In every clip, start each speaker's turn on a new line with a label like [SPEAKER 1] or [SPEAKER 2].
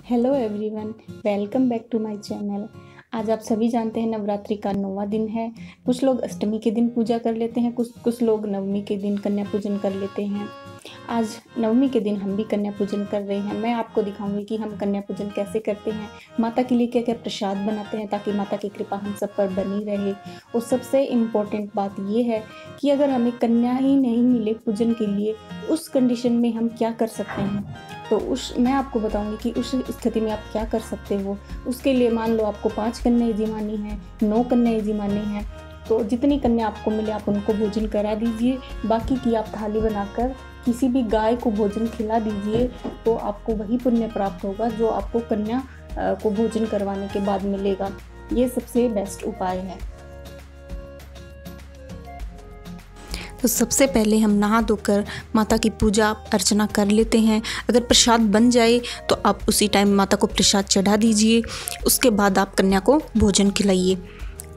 [SPEAKER 1] Hello everyone, welcome back to my channel. आज आप सभी जानते हैं नवरात्रि का 9वां दिन है। कुछ लोग अष्टमी के दिन पूजा कर लेते हैं, कुछ लोग नवमी के दिन कन्या पूजन कर लेते हैं। आज नवमी के दिन हम भी कन्या पूजन कर रहे हैं। मैं आपको दिखाऊंगी कि हम कन्या पूजन कैसे करते हैं, माता के लिए क्या क्या प्रसाद बनाते हैं ताकि माता की कृपा हम सब पर बनी रहे। और सबसे इम्पोर्टेंट बात ये है कि अगर हमें कन्या ही नहीं मिले पूजन के लिए, उस कंडीशन में हम क्या कर सकते हैं। तो मैं आपको बताऊंगी कि उस स्थिति में आप क्या कर सकते हो। उसके लिए मान लो आपको 5 कन्या यजमानी है, 9 कन्या यजमानी है, तो जितनी कन्या आपको मिले आप उनको भोजन करा दीजिए। बाकी की आप थाली बनाकर किसी भी गाय को भोजन खिला दीजिए, तो आपको वही पुण्य प्राप्त होगा जो आपको कन्या को भोजन करवाने के बाद मिलेगा। ये सबसे बेस्ट उपाय है।
[SPEAKER 2] तो सबसे पहले हम नहा धोकर माता की पूजा अर्चना कर लेते हैं। अगर प्रसाद बन जाए तो आप उसी टाइम माता को प्रसाद चढ़ा दीजिए। उसके बाद आप कन्या को भोजन खिलाइए।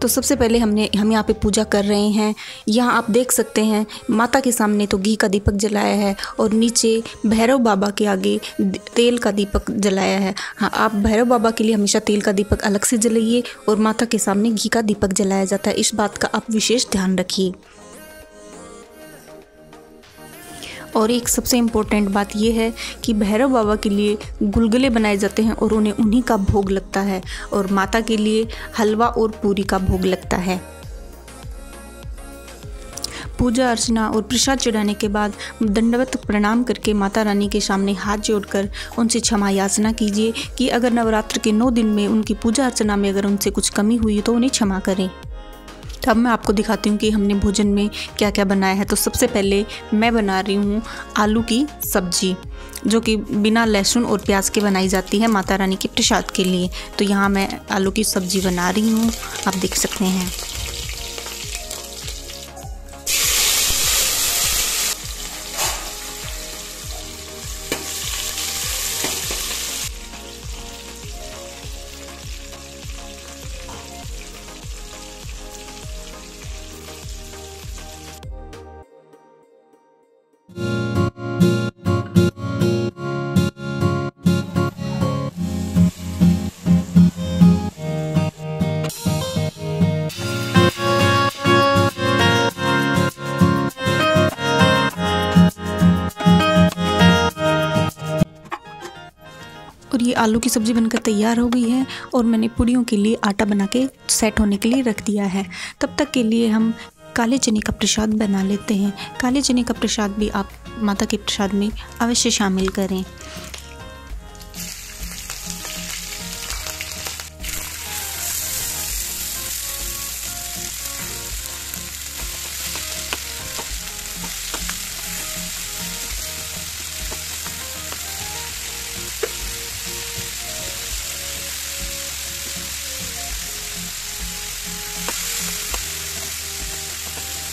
[SPEAKER 2] तो सबसे पहले हम यहाँ पे पूजा कर रहे हैं। यहाँ आप देख सकते हैं माता के सामने तो घी का दीपक जलाया है और नीचे भैरव बाबा के आगे तेल का दीपक जलाया है। हाँ, आप भैरव बाबा के लिए हमेशा तेल का दीपक अलग से जलाइए और माता के सामने घी का दीपक जलाया जाता है। इस बात का आप विशेष ध्यान रखिए। और एक सबसे इम्पोर्टेंट बात यह है कि भैरव बाबा के लिए गुलगुले बनाए जाते हैं और उन्हीं का भोग लगता है, और माता के लिए हलवा और पूरी का भोग लगता है। पूजा अर्चना और प्रसाद चढ़ाने के बाद दंडवत प्रणाम करके माता रानी के सामने हाथ जोड़कर उनसे क्षमा याचना कीजिए कि अगर नवरात्र के 9 दिन में उनकी पूजा अर्चना में अगर उनसे कुछ कमी हुई तो उन्हें क्षमा करें। तो अब मैं आपको दिखाती हूँ कि हमने भोजन में क्या क्या बनाया है। तो सबसे पहले मैं बना रही हूँ आलू की सब्जी, जो कि बिना लहसुन और प्याज के बनाई जाती है माता रानी के प्रसाद के लिए। तो यहाँ मैं आलू की सब्जी बना रही हूँ, आप देख सकते हैं। और ये आलू की सब्ज़ी बनकर तैयार हो गई है और मैंने पूड़ियों के लिए आटा बना के सेट होने के लिए रख दिया है। तब तक के लिए हम काले चने का प्रसाद बना लेते हैं। काले चने का प्रसाद भी आप माता के प्रसाद में अवश्य शामिल करें।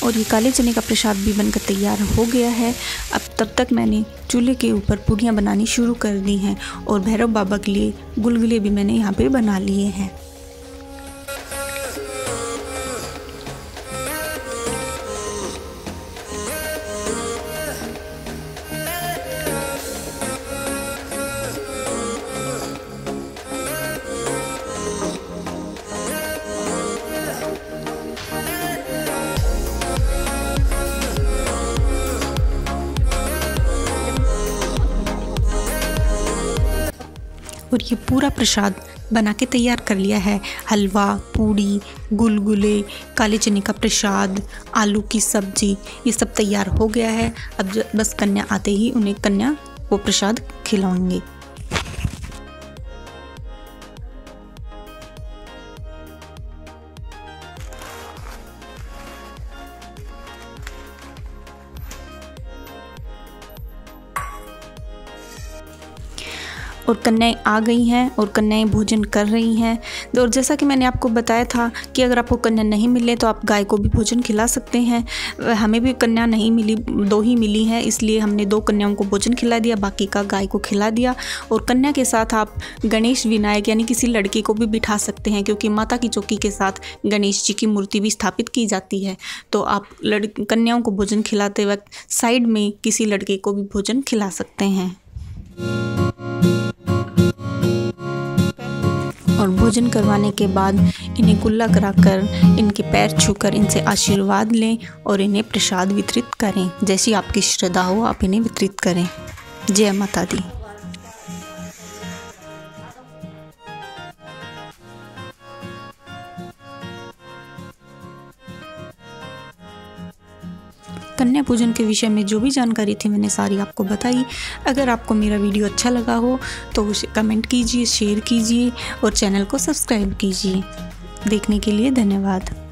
[SPEAKER 2] और ये काले चने का प्रसाद भी बनकर तैयार हो गया है। अब तब तक मैंने चूल्हे के ऊपर पूड़ियाँ बनानी शुरू कर दी हैं और भैरव बाबा के लिए गुलगुले भी मैंने यहाँ पे बना लिए हैं। और ये पूरा प्रसाद बना के तैयार कर लिया है। हलवा, पूड़ी, गुलगुले, काले चने का प्रसाद, आलू की सब्जी, ये सब तैयार हो गया है। अब बस कन्या आते ही उन्हें कन्या वो प्रसाद खिलाएंगे। और कन्याएं आ गई हैं और कन्याएं भोजन कर रही हैं। और जैसा कि मैंने आपको बताया था कि अगर आपको कन्या नहीं मिले तो आप गाय को भी भोजन खिला सकते हैं। हमें भी कन्या नहीं मिली, 2 ही मिली हैं, इसलिए हमने 2 कन्याओं को भोजन खिला दिया, बाकी का गाय को खिला दिया। और कन्या के साथ आप गणेश विनायक यानी किसी लड़के को भी बिठा सकते हैं, क्योंकि माता की चौकी के साथ गणेश जी की मूर्ति भी स्थापित की जाती है। तो आप कन्याओं को भोजन खिलाते वक्त साइड में किसी लड़के को भी भोजन खिला सकते हैं। और भोजन करवाने के बाद इन्हें कुल्ला कराकर इनके पैर छूकर इनसे आशीर्वाद लें और इन्हें प्रसाद वितरित करें। जैसी आपकी श्रद्धा हो आप इन्हें वितरित करें। जय माता दी। कन्या पूजन के विषय में जो भी जानकारी थी मैंने सारी आपको बताई। अगर आपको मेरा वीडियो अच्छा लगा हो तो उसे कमेंट कीजिए, शेयर कीजिए और चैनल को सब्सक्राइब कीजिए। देखने के लिए धन्यवाद।